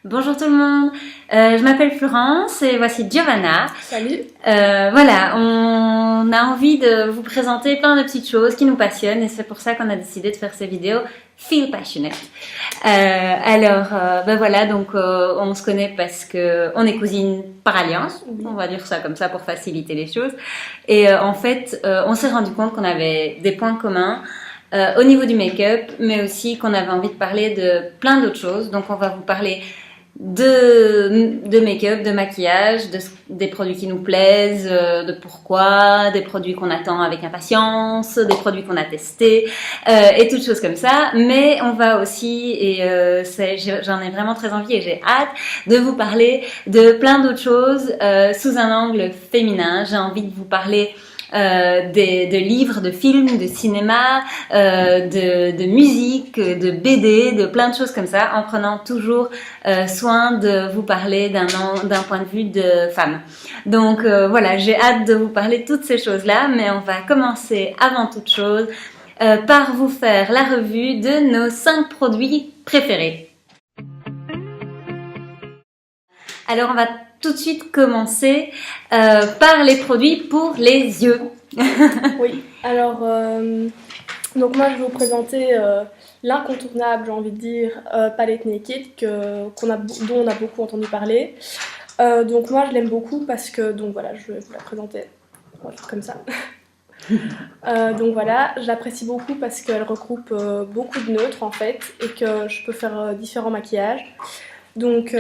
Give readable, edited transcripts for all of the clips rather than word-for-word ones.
Bonjour tout le monde, je m'appelle Florence et voici Giovanna. Salut. Voilà, on a envie de vous présenter plein de petites choses qui nous passionnent et c'est pour ça qu'on a décidé de faire ces vidéos Feel Passionate. Ben voilà, donc on se connaît parce que on est cousines par alliance, on va dire ça comme ça pour faciliter les choses. Et en fait, on s'est rendu compte qu'on avait des points communs. Au niveau du make-up, mais aussi qu'on avait envie de parler de plein d'autres choses. Donc on va vous parler de make-up, de maquillage, des produits qui nous plaisent, de pourquoi, des produits qu'on attend avec impatience, des produits qu'on a testés, et toutes choses comme ça. Mais on va aussi, et j'en ai vraiment très envie et j'ai hâte de vous parler de plein d'autres choses sous un angle féminin. J'ai envie de vous parler de livres, de films, de cinéma, de musique, de BD, de plein de choses comme ça, en prenant toujours soin de vous parler d'un point de vue de femme. Donc voilà, j'ai hâte de vous parler de toutes ces choses-là, mais on va commencer avant toute chose par vous faire la revue de nos 5 produits préférés. Alors on va tout de suite commencer par les produits pour les yeux. Oui, alors donc moi je vais vous présenter l'incontournable, j'ai envie de dire, palette Naked dont on a beaucoup entendu parler. Donc moi je l'aime beaucoup parce que, donc voilà, je vais vous la présenter, on va faire comme ça. Donc voilà, je l'apprécie beaucoup parce qu'elle regroupe beaucoup de neutres en fait et que je peux faire différents maquillages. Donc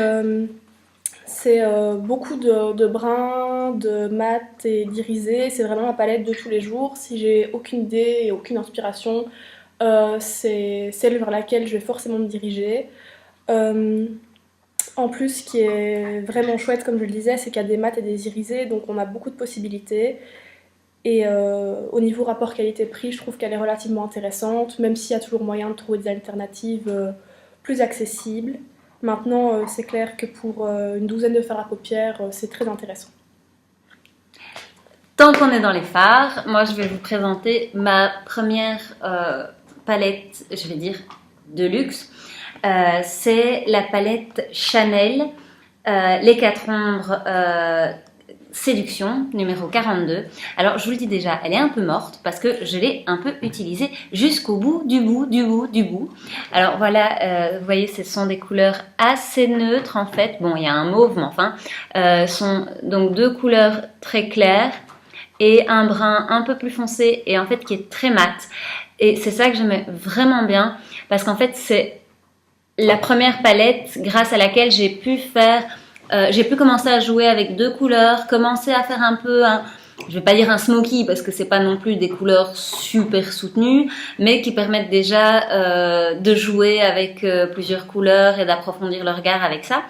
c'est beaucoup de brun, de mat et d'irisé. C'est vraiment ma palette de tous les jours. Si j'ai aucune idée et aucune inspiration, c'est celle vers laquelle je vais forcément me diriger. En plus, ce qui est vraiment chouette, comme je le disais, c'est qu'il y a des mats et des irisés, donc on a beaucoup de possibilités. Et au niveau rapport qualité-prix, je trouve qu'elle est relativement intéressante, même s'il y a toujours moyen de trouver des alternatives plus accessibles. Maintenant, c'est clair que pour une douzaine de fards à paupières, c'est très intéressant. Tant qu'on est dans les fards, moi je vais vous présenter ma première palette, je vais dire, de luxe. C'est la palette Chanel, les 4 ombres Séduction numéro 42. Alors je vous le dis déjà, elle est un peu morte parce que je l'ai un peu utilisée jusqu'au bout du bout. Alors voilà, vous voyez, ce sont des couleurs assez neutres en fait. Bon, il y a un mauve, mais enfin, sont donc 2 couleurs très claires et un brun un peu plus foncé et en fait qui est très mat. Et c'est ça que j'aimais vraiment bien parce qu'en fait c'est la première palette grâce à laquelle j'ai pu commencer à jouer avec 2 couleurs, commencer à faire un peu je vais pas dire un smoky parce que c'est pas non plus des couleurs super soutenues, mais qui permettent déjà de jouer avec plusieurs couleurs et d'approfondir le regard avec ça.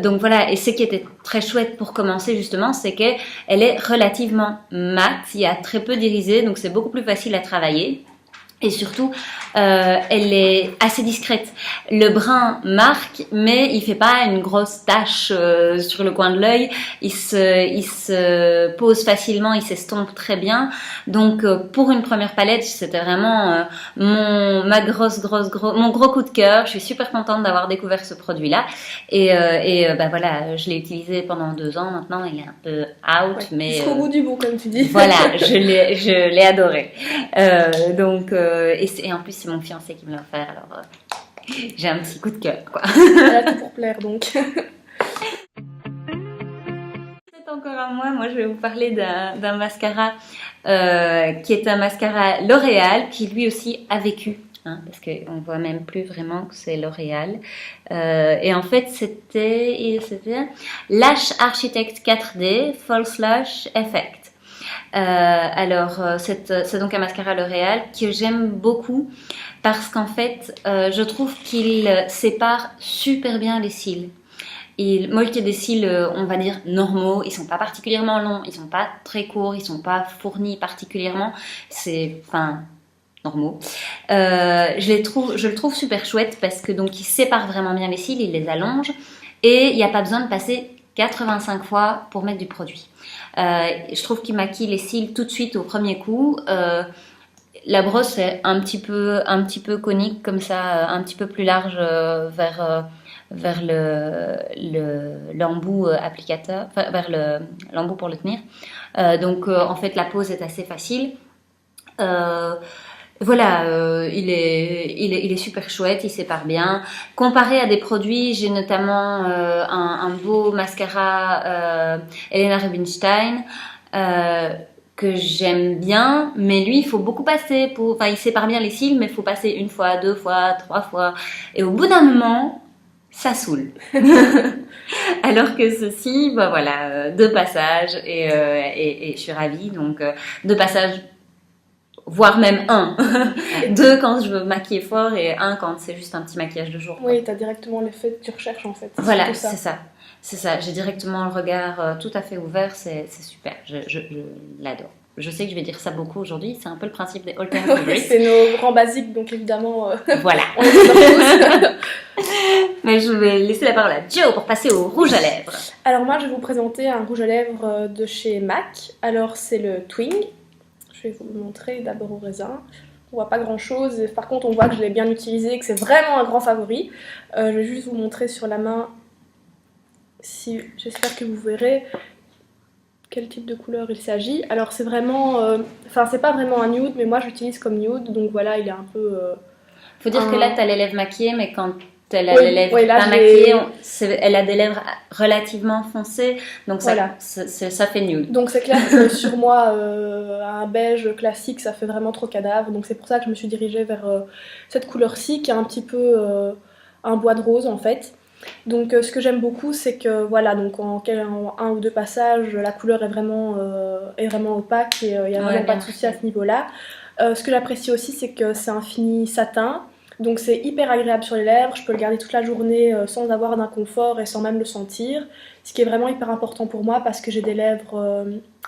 Donc voilà, et ce qui était très chouette pour commencer justement, c'est qu'elle est relativement mat, il y a très peu d'irisé, donc c'est beaucoup plus facile à travailler. Et surtout, elle est assez discrète. Le brun marque, mais il fait pas une grosse tache sur le coin de l'œil. Il se pose facilement, il s'estompe très bien. Donc, pour une première palette, c'était vraiment mon gros coup de cœur. Je suis super contente d'avoir découvert ce produit-là. Et bah voilà, je l'ai utilisé pendant 2 ans maintenant. Il est un peu out, Ouais, mais jusqu'au bout du bout, comme tu dis. voilà, je l'ai adoré. Et en plus c'est mon fiancé qui me l'a offert, alors j'ai un petit coup de cœur quoi. Elle a tout pour plaire donc. C'est encore à moi je vais vous parler d'un mascara qui est un mascara L'Oréal qui lui aussi a vécu. Parce qu'on voit même plus vraiment que c'est L'Oréal. Et en fait, c'était Lash Architect 4D False Lash Effect. C'est donc un mascara L'Oréal que j'aime beaucoup parce qu'en fait, je trouve qu'il sépare super bien les cils. Moi, j'ai des cils, on va dire, normaux. Ils sont pas particulièrement longs, ils sont pas très courts, ils sont pas fournis particulièrement. Normaux. Je le trouve super chouette parce que donc il sépare vraiment bien les cils, il les allonge et il n'y a pas besoin de passer 85 fois pour mettre du produit. Je trouve qu'il maquille les cils tout de suite au premier coup. la brosse est un petit peu conique comme ça, un petit peu plus large vers l'embout applicateur, enfin, vers l'embout pour le tenir. Donc en fait la pose est assez facile. Voilà, il est super chouette, il sépare bien. Comparé à des produits, j'ai notamment un beau mascara Helena Rubinstein que j'aime bien, mais lui, il faut beaucoup passer enfin, il sépare bien les cils, mais il faut passer 1 fois, 2 fois, 3 fois. Et au bout d'un moment, ça saoule. Alors que ceci, bah voilà, 2 passages et je suis ravie. Donc 2 passages, voire même 1. 2 quand je veux maquiller fort et 1 quand c'est juste un petit maquillage de jour. Oui, tu as directement l'effet que tu recherches en fait. Voilà, c'est ça. C'est ça. J'ai directement le regard tout à fait ouvert. C'est super. Je l'adore. Je sais que je vais dire ça beaucoup aujourd'hui. C'est un peu le principe des all-time favorites. C'est nos grands basiques, donc évidemment, voilà. on les adore tous. Mais je vais laisser la parole à Joe pour passer au rouge à lèvres. Alors moi, je vais vous présenter un rouge à lèvres de chez MAC. Alors c'est le Twing. Je vais vous le montrer d'abord au raisin. On voit pas grand chose. Par contre, on voit que je l'ai bien utilisé, que c'est vraiment un grand favori. Je vais juste vous montrer sur la main. Si, j'espère que vous verrez quel type de couleur il s'agit. Alors c'est vraiment, enfin c'est pas vraiment un nude, mais moi j'utilise comme nude, donc voilà, il est un peu. Faut dire que là t'as les lèvres maquillées, mais quand elle a les lèvres pas maquillées, elle a des lèvres relativement foncées, donc ça, voilà. ça fait nude. Donc c'est clair que sur moi, un beige classique, ça fait vraiment trop cadavre, donc c'est pour ça que je me suis dirigée vers cette couleur-ci qui est un petit peu un bois de rose en fait. Donc ce que j'aime beaucoup, c'est que voilà, donc en 1 ou 2 passages, la couleur est vraiment opaque et il n'y a vraiment pas de souci à ce niveau-là. Ce que j'apprécie aussi, c'est que c'est un fini satin. Donc c'est hyper agréable sur les lèvres, je peux le garder toute la journée sans avoir d'inconfort et sans même le sentir. Ce qui est vraiment hyper important pour moi parce que j'ai des lèvres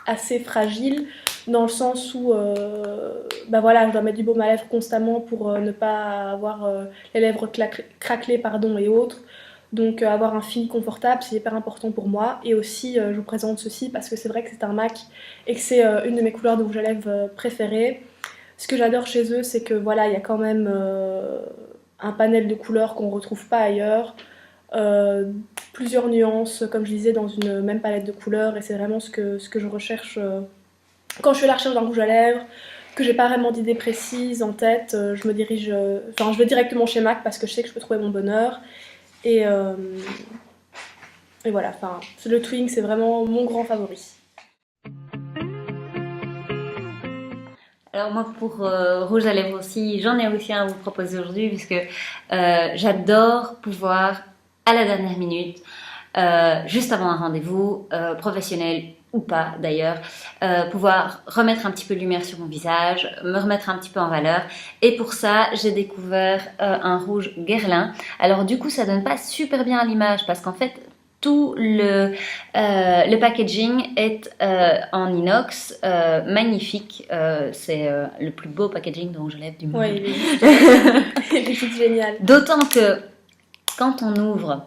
assez fragiles, dans le sens où bah voilà, je dois mettre du baume à lèvres constamment pour ne pas avoir les lèvres craquelées et autres. Donc avoir un fini confortable, c'est hyper important pour moi. Et aussi, je vous présente ceci parce que c'est vrai que c'est un MAC et que c'est une de mes couleurs de rouge à lèvres préférées. Ce que j'adore chez eux, c'est que voilà, il y a quand même un panel de couleurs qu'on ne retrouve pas ailleurs. Plusieurs nuances, comme je disais, dans une même palette de couleurs. Et c'est vraiment ce que je recherche quand je fais la recherche d'un rouge à lèvres, que j'ai pas vraiment d'idée précise en tête. Je me dirige, je vais directement chez MAC parce que je sais que je peux trouver mon bonheur. Et voilà, enfin, le Twing, c'est vraiment mon grand favori. Alors moi pour rouge à lèvres aussi, j'en ai aussi un à vous proposer aujourd'hui puisque j'adore pouvoir à la dernière minute, juste avant un rendez-vous professionnel ou pas d'ailleurs, pouvoir remettre un petit peu de lumière sur mon visage, me remettre un petit peu en valeur. Et pour ça, j'ai découvert un rouge Guerlain. Alors du coup, ça donne pas super bien à l'image parce qu'en fait, tout le packaging est en inox, magnifique. C'est le plus beau packaging de rouge à lèvres du monde. Oui, il est juste génial. D'autant que quand on ouvre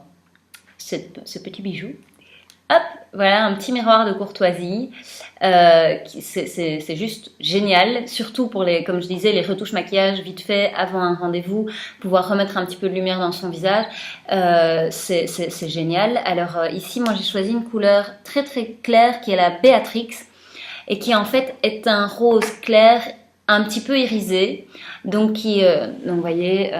ce petit bijou, hop, voilà un petit miroir de courtoisie. C'est juste génial, surtout pour comme je disais, les retouches maquillage vite fait avant un rendez-vous, pouvoir remettre un petit peu de lumière dans son visage, c'est génial. Alors ici, moi j'ai choisi une couleur très très claire qui est la Béatrix et qui en fait est un rose clair un petit peu irisé, donc vous voyez,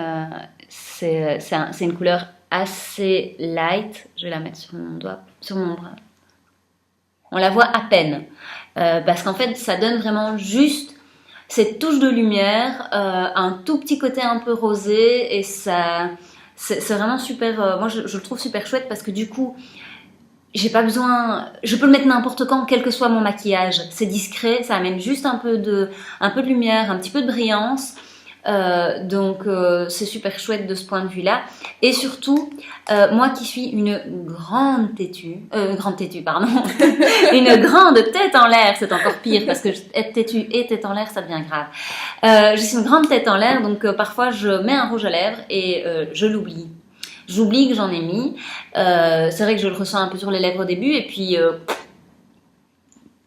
c'est une couleur assez light. Je vais la mettre sur mon doigt, sur mon bras. On la voit à peine parce qu'en fait ça donne vraiment juste cette touche de lumière, un tout petit côté un peu rosé et ça c'est vraiment super. Moi je le trouve super chouette parce que du coup j'ai pas besoin, je peux le mettre n'importe quand, quel que soit mon maquillage. C'est discret, ça amène juste un peu de lumière, un petit peu de brillance. Donc c'est super chouette de ce point de vue là et surtout moi qui suis une grande têtue une grande tête en l'air, c'est encore pire parce que être têtue et tête en l'air ça devient grave. Je suis une grande tête en l'air, donc parfois je mets un rouge à lèvres et j'oublie que j'en ai mis. C'est vrai que je le ressens un peu sur les lèvres au début et puis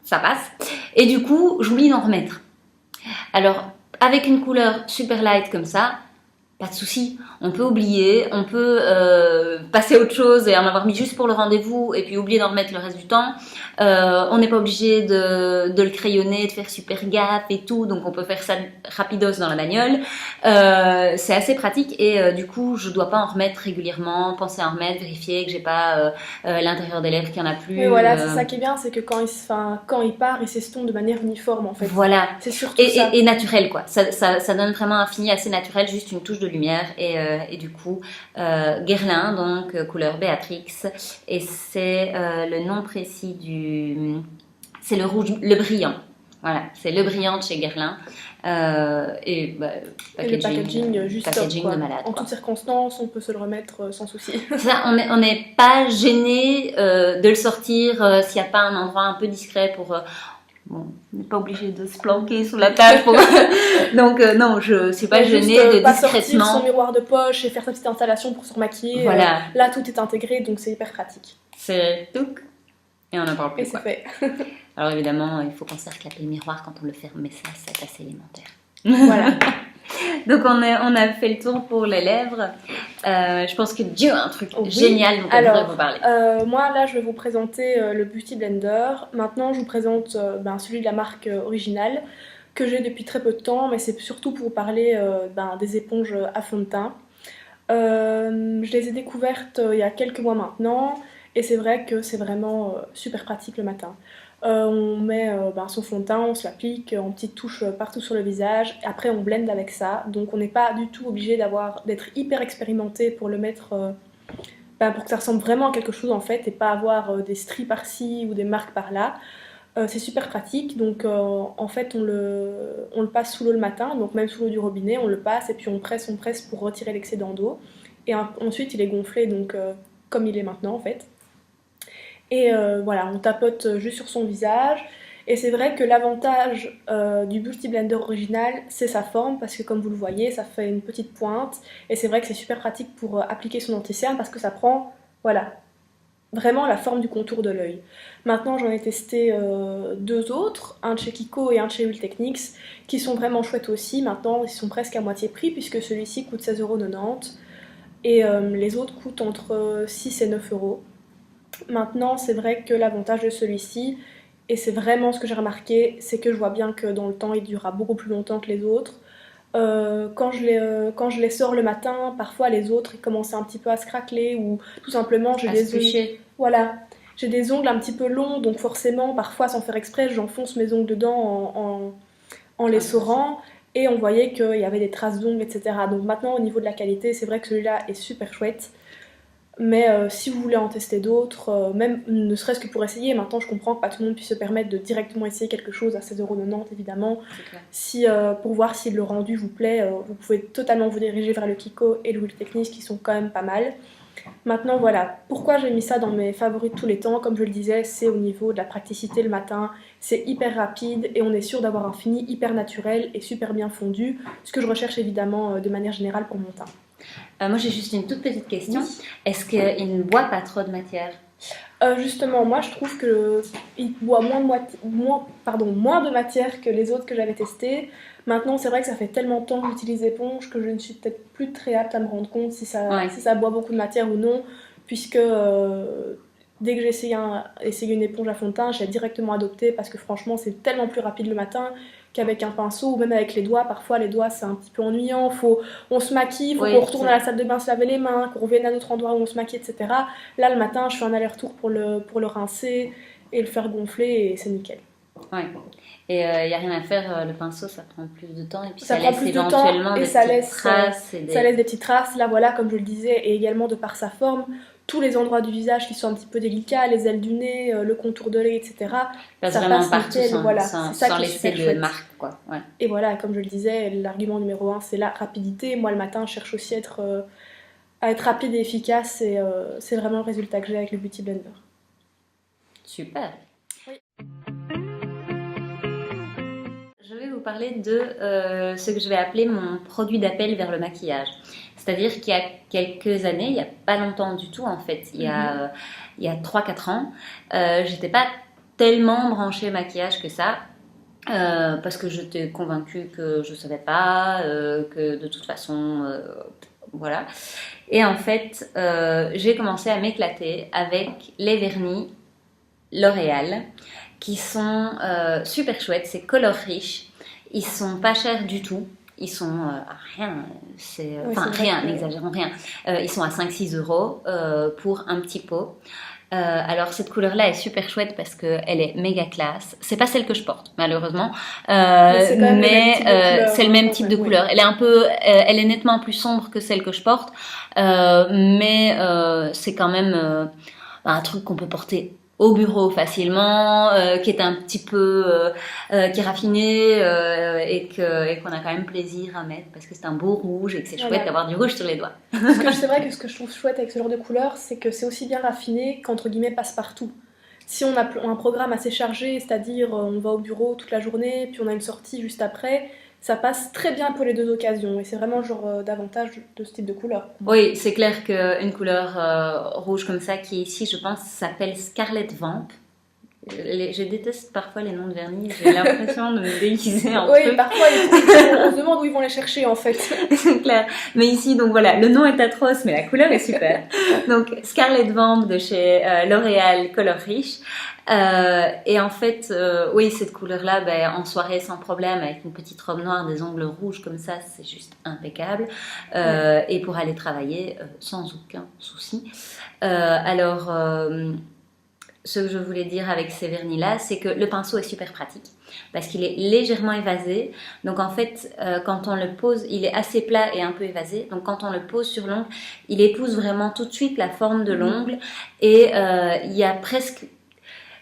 ça passe et du coup j'oublie d'en remettre. Alors avec une couleur super light comme ça, pas de souci, on peut oublier, on peut passer à autre chose et en avoir mis juste pour le rendez-vous et puis oublier d'en remettre le reste du temps. On n'est pas obligé de le crayonner, de faire super gaffe et tout, donc on peut faire ça rapidos dans la bagnole. C'est assez pratique et du coup je dois pas en remettre régulièrement, penser à en remettre, vérifier que j'ai pas l'intérieur des lèvres qu'il n'y en a plus. Mais voilà, c'est ça qui est bien, c'est que quand il part, il s'estompe de manière uniforme en fait. Voilà. C'est surtout ça. Et naturel quoi, ça donne vraiment un fini assez naturel, juste une touche de lumière et du coup Guerlain, donc couleur Béatrix, et c'est le nom précis c'est le rouge, le brillant, voilà, c'est le brillant de chez Guerlain et le packaging juste packaging top, de malade, en toutes circonstances, on peut se le remettre sans souci. Ça, on n'est pas gêné de le sortir s'il n'y a pas un endroit un peu discret pour bon, on n'est pas obligé de se planquer sous la table pour... donc non, je suis pas gênée de pas discrètement sortir son miroir de poche et faire sa petite installation pour se remaquiller. Voilà. Là tout est intégré, donc c'est hyper pratique. C'est tout et on n'en parle plus. Et c'est fait. Alors évidemment, il faut penser à reclaper le miroir quand on le ferme, mais ça c'est assez élémentaire. Voilà. Donc on a fait le tour pour les lèvres. Je pense que Dieu a un truc génial dont on voudrait vous parler. Moi là je vais vous présenter le Beauty Blender. Maintenant je vous présente celui de la marque originale que j'ai depuis très peu de temps, mais c'est surtout pour vous parler des éponges à fond de teint. Je les ai découvertes il y a quelques mois maintenant et c'est vrai que c'est vraiment super pratique le matin. On met son fond de teint, on se l'applique en petites touches partout sur le visage, et après on blende avec ça, donc on n'est pas du tout obligé d'être hyper expérimenté pour le mettre, pour que ça ressemble vraiment à quelque chose en fait, et pas avoir des stries par-ci ou des marques par-là. C'est super pratique, donc en fait on le passe sous l'eau le matin, donc même sous l'eau du robinet, on le passe et puis on presse pour retirer l'excédent d'eau, et ensuite il est gonflé donc comme il est maintenant en fait. Et voilà, on tapote juste sur son visage. Et c'est vrai que l'avantage du Beauty Blender original, c'est sa forme, parce que comme vous le voyez, ça fait une petite pointe. Et c'est vrai que c'est super pratique pour appliquer son anti-cerne, parce que ça prend, voilà, vraiment la forme du contour de l'œil. Maintenant, j'en ai testé deux autres, un de chez Kiko et un de chez Huile Techniques, qui sont vraiment chouettes aussi. Maintenant, ils sont presque à moitié prix, puisque celui-ci coûte 16,90 € et les autres coûtent entre 6 et 9 €. Maintenant, c'est vrai que l'avantage de celui-ci, et c'est vraiment ce que j'ai remarqué, c'est que je vois bien que dans le temps, il durera beaucoup plus longtemps que les autres. Quand je les sors le matin, parfois les autres ils commencent un petit peu à se craqueler ou tout simplement j'ai des ongles. Voilà, j'ai des ongles un petit peu longs, donc forcément, parfois sans faire exprès, j'enfonce mes ongles dedans en les sorant. Et on voyait qu'il y avait des traces d'ongles, etc. Donc maintenant, au niveau de la qualité, c'est vrai que celui-là est super chouette. Mais si vous voulez en tester d'autres, même ne serait-ce que pour essayer, maintenant je comprends que pas tout le monde puisse se permettre de directement essayer quelque chose à 16,90 € évidemment. Pour voir si le rendu vous plaît, vous pouvez totalement vous diriger vers le Kiko et le Huile Techniques qui sont quand même pas mal. Maintenant voilà, pourquoi j'ai mis ça dans mes favoris de tous les temps, comme je le disais, c'est au niveau de la praticité le matin, c'est hyper rapide et on est sûr d'avoir un fini hyper naturel et super bien fondu, ce que je recherche évidemment de manière générale pour mon teint. Moi j'ai juste une toute petite question. Est-ce qu'il ne boit pas trop de matière ? Justement, moi je trouve qu'il boit moins de matière que les autres que j'avais testés. Maintenant, c'est vrai que ça fait tellement de temps que j'utilise l'éponge que je ne suis peut-être plus très apte à me rendre compte si ça boit beaucoup de matière ou non, puisque dès que j'ai essayé une éponge à fond de teint, j'ai directement adopté parce que franchement c'est tellement plus rapide le matin qu'avec un pinceau ou même avec les doigts. Parfois les doigts c'est un petit peu ennuyant, on se maquille, faut qu'on retourne à la salle de bain se laver les mains, qu'on revienne à un autre endroit où on se maquille, etc. Là le matin je fais un aller-retour pour le rincer et le faire gonfler et c'est nickel. Ouais. Et il n'y a rien à faire, le pinceau ça prend plus de temps et puis ça laisse éventuellement des petites traces. Ça laisse des petites traces, là voilà comme je le disais, et également de par sa forme, tous les endroits du visage qui sont un petit peu délicats, les ailes du nez, le contour de l'œil, etc. Ça passe partout nickel, sans laisser de marque, quoi. Ouais. Et voilà, comme je le disais, l'argument numéro 1 c'est la rapidité. Moi le matin je cherche aussi à être rapide et efficace et c'est vraiment le résultat que j'ai avec le Beauty Blender. Super. Oui. Je vais vous parler de ce que je vais appeler mon produit d'appel vers le maquillage. C'est-à-dire qu'il y a quelques années, il n'y a pas longtemps du tout en fait, il y a 3-4 ans, j'étais pas tellement branchée maquillage que ça. parce que j'étais convaincue que je ne savais pas, que de toute façon, voilà. Et en fait, j'ai commencé à m'éclater avec les vernis L'Oréal, qui sont super chouettes, c'est color riche, ils sont pas chers du tout. Ils sont à rien, enfin rien, n'exagérons rien. Ils sont à 5-6 euros pour un petit pot. Alors cette couleur-là est super chouette parce qu'elle est méga classe. C'est pas celle que je porte malheureusement, mais c'est le même type de couleur. Elle est elle est nettement plus sombre que celle que je porte, mais c'est quand même un truc qu'on peut porter au bureau facilement, qui est un petit peu qui est raffiné et qu'on a quand même plaisir à mettre parce que c'est un beau rouge et que c'est chouette d'avoir du rouge sur les doigts. C'est vrai que ce que je trouve chouette avec ce genre de couleur, c'est que c'est aussi bien raffiné qu'entre guillemets passe-partout. Si on a un programme assez chargé, c'est-à-dire on va au bureau toute la journée, puis on a une sortie juste après, ça passe très bien pour les deux occasions et c'est vraiment le genre d'avantage de ce type de couleur. Oui, c'est clair qu'une couleur rouge comme ça qui ici, je pense, s'appelle Scarlet Vamp. Je déteste parfois les noms de vernis, j'ai l'impression de me déguiser en truc. Oui, parfois on se demande où ils vont les chercher en fait. C'est clair. Mais ici, donc voilà, le nom est atroce, mais la couleur est super. Donc Scarlet Vamp de chez L'Oréal Color Riche. Et en fait, oui, cette couleur-là, en soirée sans problème, avec une petite robe noire, des ongles rouges comme ça, c'est juste impeccable. Et pour aller travailler, sans aucun souci. Alors, ce que je voulais dire avec ces vernis-là, c'est que le pinceau est super pratique parce qu'il est légèrement évasé. Donc en fait, quand on le pose, il est assez plat et un peu évasé. Donc quand on le pose sur l'ongle, il épouse vraiment tout de suite la forme de l'ongle. Et il y a presque...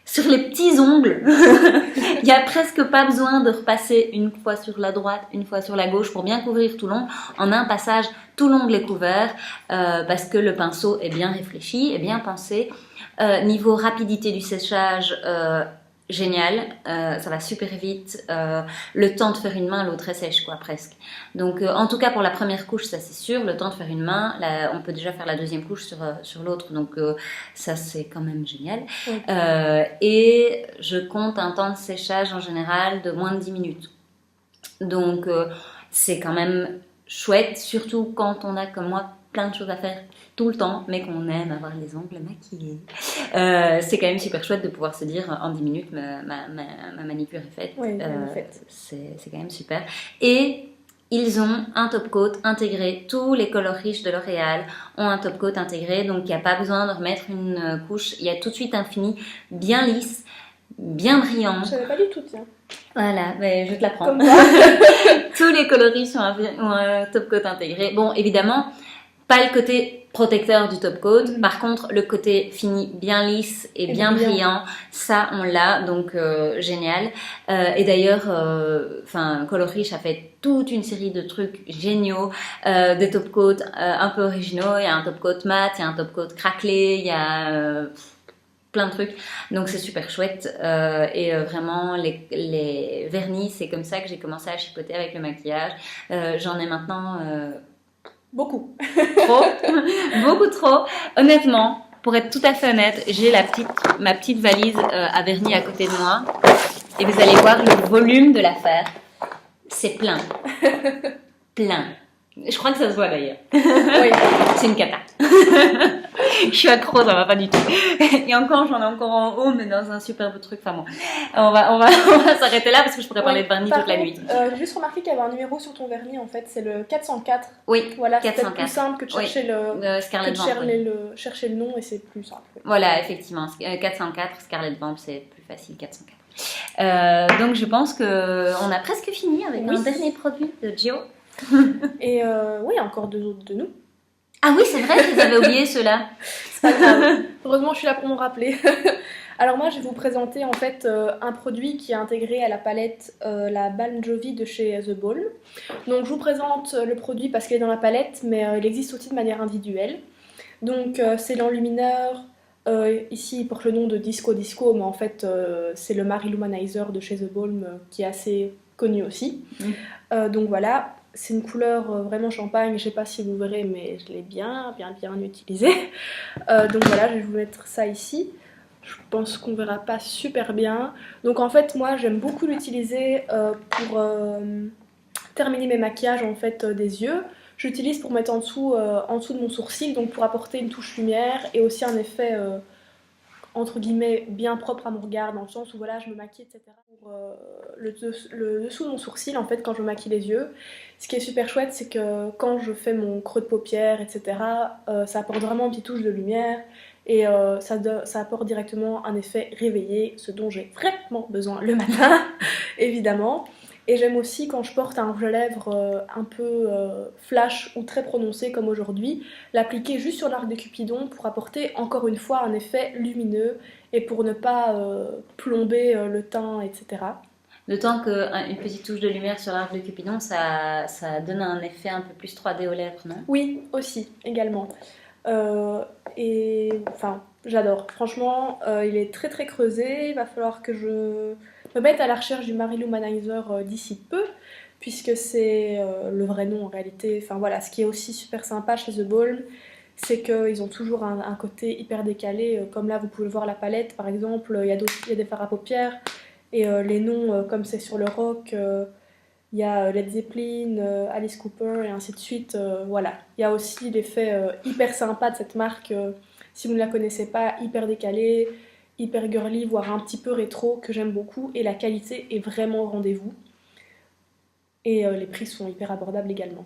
Sur les petits ongles, il n'y a presque pas besoin de repasser une fois sur la droite, une fois sur la gauche pour bien couvrir tout l'ongle. En un passage, tout l'ongle est couvert parce que le pinceau est bien réfléchi, est bien pensé. Niveau rapidité du séchage, génial, ça va super vite. Le temps de faire une main, l'autre est sèche, quoi, presque. Donc, en tout cas, pour la première couche, ça c'est sûr. Le temps de faire une main, là, on peut déjà faire la deuxième couche sur l'autre. Donc, ça c'est quand même génial. Et je compte un temps de séchage en général de moins de 10 minutes. Donc, c'est quand même chouette, surtout quand on a, comme moi, plein de choses à faire tout le temps, mais qu'on aime avoir les ongles maquillés. C'est quand même super chouette de pouvoir se dire en 10 minutes ma manicure est faite. Oui, faite. C'est quand même super. Et ils ont un top coat intégré. Tous les colors riches de L'Oréal ont un top coat intégré, donc il n'y a pas besoin de remettre une couche. Il y a tout de suite un fini bien lisse, bien brillant. Je savais pas du tout, tiens. Voilà, mais je te l'apprends. Tous les coloris ont un top coat intégré. Bon, évidemment, pas le côté protecteur du top coat. Par contre, le côté fini bien lisse et bien brillant, ça on l'a, donc génial. Et d'ailleurs, Color Riche a fait toute une série de trucs géniaux, des top coats un peu originaux. Il y a un top coat mat, il y a un top coat craquelé, il y a plein de trucs. Donc c'est super chouette. Et vraiment, les vernis, c'est comme ça que j'ai commencé à chipoter avec le maquillage. J'en ai maintenant... Beaucoup. Trop. Beaucoup trop. Honnêtement, pour être tout à fait honnête, j'ai ma petite valise à vernis à côté de moi. Et vous allez voir le volume de l'affaire. C'est plein. Plein. Je crois que ça se voit d'ailleurs. Oui. C'est une cata. Je suis accro, ça va pas du tout. Et encore, j'en ai encore en haut, mais dans un superbe truc. Enfin bon, on va s'arrêter là parce que je pourrais parler de vernis toute la nuit. J'ai juste remarqué qu'il y avait un numéro sur ton vernis en fait, c'est le 404. Oui, voilà, 404. C'est plus simple que de chercher Scarlet Vamp, chercher le nom et c'est plus simple. Oui. Voilà, effectivement, 404, Scarlet Vamp, c'est plus facile, 404. Donc je pense qu'on a presque fini avec un dernier produit de Gio. Et oui, encore deux autres de nous. Ah oui, c'est vrai, je les avais oubliés ceux-là. C'est pas grave. Heureusement, je suis là pour m'en rappeler. Alors moi, je vais vous présenter en fait un produit qui est intégré à la palette la Balm Jovi de chez The Balm. Donc je vous présente le produit parce qu'il est dans la palette, mais il existe aussi de manière individuelle. Donc c'est l'enlumineur. Ici, il porte le nom de Disco Disco, mais en fait, c'est le Marie Luminizer de chez The Balm qui est assez connu aussi. Donc voilà. C'est une couleur vraiment champagne, je sais pas si vous verrez, mais je l'ai bien utilisée. Donc voilà, je vais vous mettre ça ici. je pense qu'on verra pas super bien. Donc en fait, moi, j'aime beaucoup l'utiliser pour terminer mes maquillages en fait des yeux. J'utilise pour mettre en dessous de mon sourcil, donc pour apporter une touche lumière et aussi un effet entre guillemets bien propre à mon regard, dans le sens où voilà, je me maquille, etc. Pour le dessous de mon sourcil, en fait, quand je me maquille les yeux, ce qui est super chouette, c'est que quand je fais mon creux de paupières, etc., ça apporte vraiment une petite touche de lumière et ça apporte directement un effet réveillé, ce dont j'ai vraiment besoin le matin, évidemment. Et j'aime aussi quand je porte un rouge à lèvres un peu flash ou très prononcé comme aujourd'hui, l'appliquer juste sur l'arc de Cupidon pour apporter encore une fois un effet lumineux et pour ne pas plomber le teint, etc. D'autant qu'une petite touche de lumière sur l'arc de Cupidon, ça donne un effet un peu plus 3D aux lèvres, non? Oui, aussi, également. Et enfin, j'adore. Franchement, il est très très creusé. Il va falloir que je me mette à la recherche du Mary Lou Manizer d'ici peu, puisque c'est le vrai nom en réalité. Enfin voilà, ce qui est aussi super sympa chez The Balm, c'est qu'ils ont toujours un côté hyper décalé. Comme là, vous pouvez voir la palette, par exemple, il y a des fards à paupières, et les noms, comme c'est sur le rock. Il y a Led Zeppelin, Alice Cooper et ainsi de suite. Voilà. Il y a aussi l'effet hyper sympa de cette marque, si vous ne la connaissez pas, hyper décalée, hyper girly, voire un petit peu rétro, que j'aime beaucoup. Et la qualité est vraiment au rendez-vous. Et les prix sont hyper abordables également.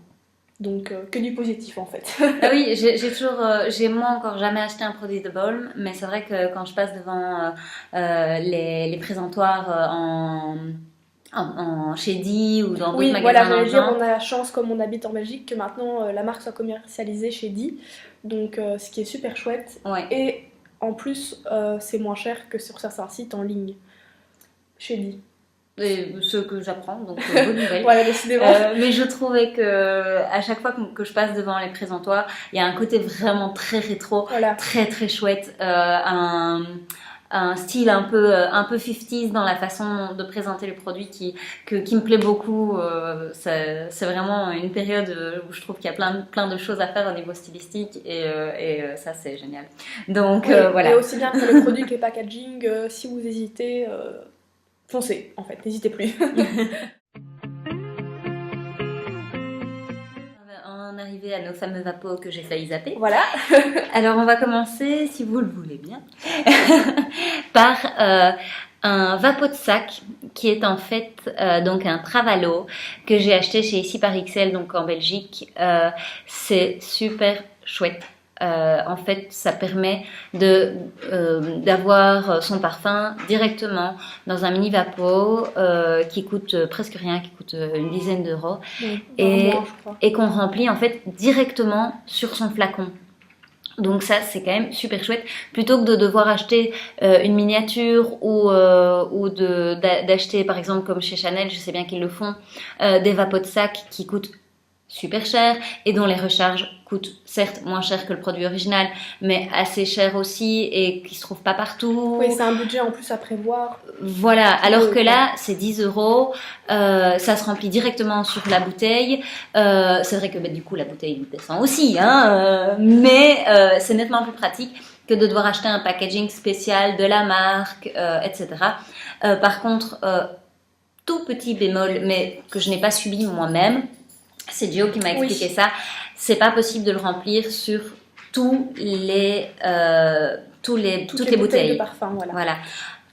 Donc que du positif en fait. Ah oui, j'ai moi encore jamais acheté un produit de Balm, mais c'est vrai que quand je passe devant les présentoirs en Shady ou dans d'autres Oui, magasins voilà, dans le j'allais dire, genre. on a la chance, comme on habite en Belgique, que maintenant la marque soit commercialisée chez Di. Donc ce qui est super chouette. Ouais. Et en plus, c'est moins cher que sur certains sites en ligne. Chez Di. Et ce que j'apprends, donc bonne nouvelle. Voilà, décidément. Mais je trouvais que à chaque fois que je passe devant les présentoirs, il y a un côté vraiment très rétro, Voilà. très très chouette, un style un peu 50s dans la façon de présenter le produit qui me plaît beaucoup. C'est vraiment une période où je trouve qu'il y a plein de choses à faire au niveau stylistique et ça c'est génial. Donc Oui, voilà. et aussi bien pour les produits que les packaging, si vous hésitez, foncez en fait, n'hésitez plus. On est arrivé à nos fameux vapos que j'ai failli zapper. Voilà. Alors on va commencer, si vous le voulez bien, par un vapeau de sac qui est en fait donc un Travalo que j'ai acheté chez Ici par XL, donc en Belgique. C'est super chouette. En fait, ça permet d'avoir son parfum directement dans un mini vapeau qui coûte presque rien, qui coûte une dizaine d'euros et qu'on remplit en fait directement sur son flacon. Donc ça, c'est quand même super chouette. Plutôt que de devoir acheter une miniature ou d'acheter, par exemple, comme chez Chanel, je sais bien qu'ils le font, des vapeaux de sac qui coûtent super cher et dont les recharges coûtent certes moins cher que le produit original, mais assez cher aussi et qui se trouve pas partout. Oui, c'est un budget en plus à prévoir. Voilà, alors que là, c'est 10 euros, ça se remplit directement sur la bouteille. C'est vrai que du coup, la bouteille descend aussi, hein, mais c'est nettement plus pratique que de devoir acheter un packaging spécial de la marque, etc. Par contre, tout petit bémol, mais que je n'ai pas subi moi-même, c'est Joe qui m'a expliqué ça. C'est pas possible de le remplir sur toutes les bouteilles de parfum. Voilà.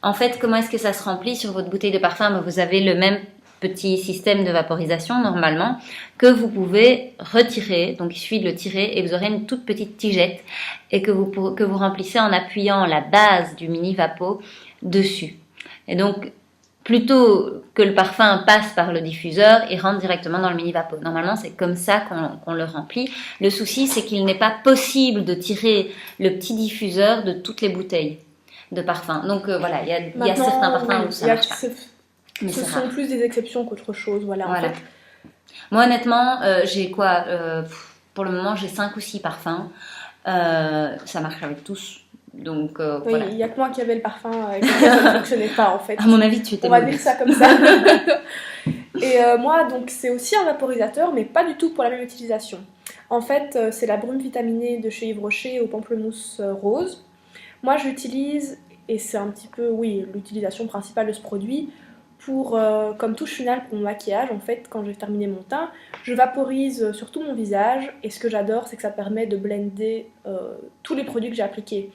En fait, comment est-ce que ça se remplit sur votre bouteille de parfum? Vous avez le même petit système de vaporisation normalement que vous pouvez retirer. Donc il suffit de le tirer et vous aurez une toute petite tigette et que vous remplissez en appuyant la base du mini vapeau dessus. Et donc plutôt que le parfum passe par le diffuseur, il rentre directement dans le mini vapeau. Normalement, c'est comme ça qu'on le remplit. Le souci, c'est qu'il n'est pas possible de tirer le petit diffuseur de toutes les bouteilles de parfum. Donc voilà, il y a certains parfums où ça marche pas. Mais ce sont plus des exceptions qu'autre chose. Voilà. En fait. Moi, honnêtement, j'ai quoi pour le moment, j'ai 5 ou 6 parfums. Ça marche avec tous. Donc, oui, voilà. il n'y a que moi qui avait le parfum et que ça ne fonctionnait pas en fait. À mon avis, tu étais mauvaise. On va dire ça comme ça. Et moi, donc, c'est aussi un vaporisateur, mais pas du tout pour la même utilisation. En fait, c'est la brume vitaminée de chez Yves Rocher au pamplemousse rose. Moi, j'utilise et c'est un petit peu, oui, l'utilisation principale de ce produit. Comme touche finale pour mon maquillage, en fait, quand j'ai terminé mon teint, je vaporise sur tout mon visage, et ce que j'adore, c'est que ça permet de blender tous les produits que j'ai appliqués.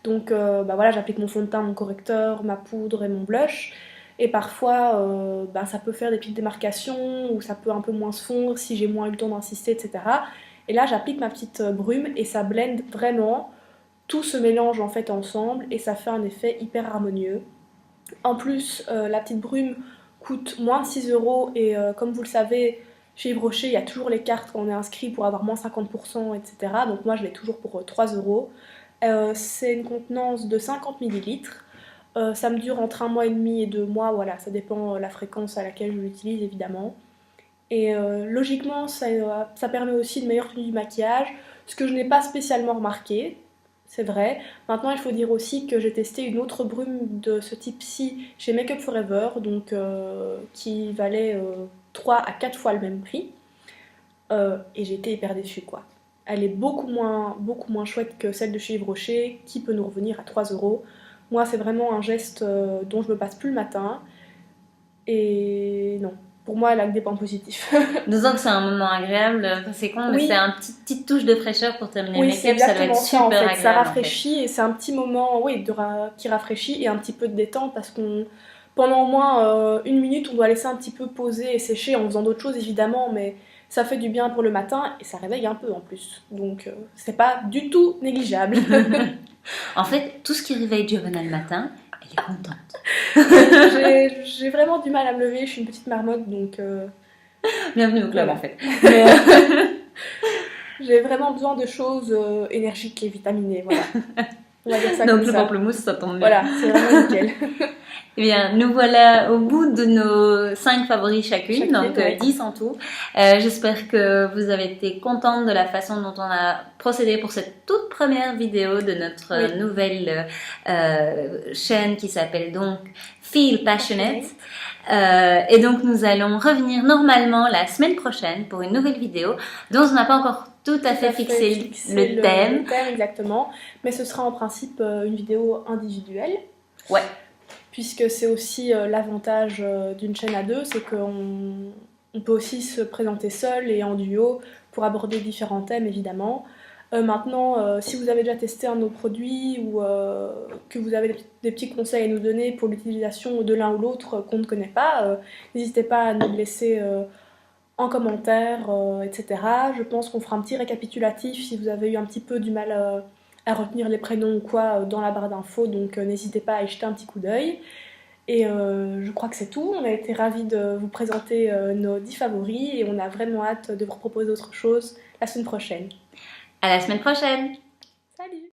Donc voilà, j'applique mon fond de teint, mon correcteur, ma poudre et mon blush. Et parfois, ça peut faire des petites démarcations ou ça peut un peu moins se fondre si j'ai moins eu le temps d'insister, etc. Et là, j'applique ma petite brume et ça blende vraiment. Tout se mélange en fait ensemble et ça fait un effet hyper harmonieux. En plus, la petite brume coûte moins de 6 € et comme vous le savez, chez Yves Rocher, il y a toujours les cartes quand on est inscrit pour avoir moins 50%, etc. Donc moi, je l'ai toujours pour 3 €. C'est une contenance de 50 millilitres. Ça me dure entre 1 mois et demi et 2 mois, voilà, ça dépend la fréquence à laquelle je l'utilise évidemment. Et logiquement, ça permet aussi une meilleure tenue du maquillage, ce que je n'ai pas spécialement remarqué, c'est vrai. Maintenant, il faut dire aussi que j'ai testé une autre brume de ce type-ci chez Make Up Forever, donc qui valait 3 à 4 fois le même prix. Et j'ai été hyper déçue, quoi. Elle est beaucoup moins chouette que celle de chez Yves Rocher, qui peut nous revenir à 3 €. Moi, c'est vraiment un geste dont je me passe plus le matin. Et non, pour moi, elle a que des points positifs. D'autant que c'est un moment agréable, c'est con, mais Oui. c'est une petite touche de fraîcheur pour terminer Oui, le c'est make-up, ça doit être exactement ça super en fait. agréable. Ça en fait. rafraîchit et c'est un petit moment oui, qui rafraîchit et un petit peu de détente parce qu'on pendant au moins 1 minute, on doit laisser un petit peu poser et sécher en faisant d'autres choses évidemment, mais ça fait du bien pour le matin et ça réveille un peu en plus. Donc c'est pas du tout négligeable. En fait, tout ce qui réveille Giovanna le matin, elle est contente. J'ai vraiment du mal à me lever, je suis une petite marmotte donc Bienvenue au club voilà. en fait. Mais, j'ai vraiment besoin de choses énergiques et vitaminées, voilà. On va dire ça Donc comme le ça. pamplemousse, ça tombe bien. Voilà, c'est vraiment nickel. Eh bien, nous voilà au bout de nos 5 favoris chacune, donc ouais. 10 en tout. J'espère que vous avez été contente de la façon dont on a procédé pour cette toute première vidéo de notre nouvelle chaîne qui s'appelle donc Feel Passionate. Et donc nous allons revenir normalement la semaine prochaine pour une nouvelle vidéo dont on n'a pas encore tout à fait fixé le thème. Le thème exactement, mais ce sera en principe une vidéo individuelle. Ouais. Puisque c'est aussi l'avantage d'une chaîne à deux, c'est qu'on peut aussi se présenter seul et en duo pour aborder différents thèmes évidemment. Maintenant, si vous avez déjà testé un de nos produits ou que vous avez des petits conseils à nous donner pour l'utilisation de l'un ou l'autre qu'on ne connaît pas, n'hésitez pas à nous le laisser en commentaire, etc. Je pense qu'on fera un petit récapitulatif si vous avez eu un petit peu du mal à retenir les prénoms ou quoi dans la barre d'infos, donc n'hésitez pas à y jeter un petit coup d'œil. Et je crois que c'est tout. On a été ravis de vous présenter nos 10 favoris et on a vraiment hâte de vous proposer autre chose la semaine prochaine. À la semaine prochaine! Salut!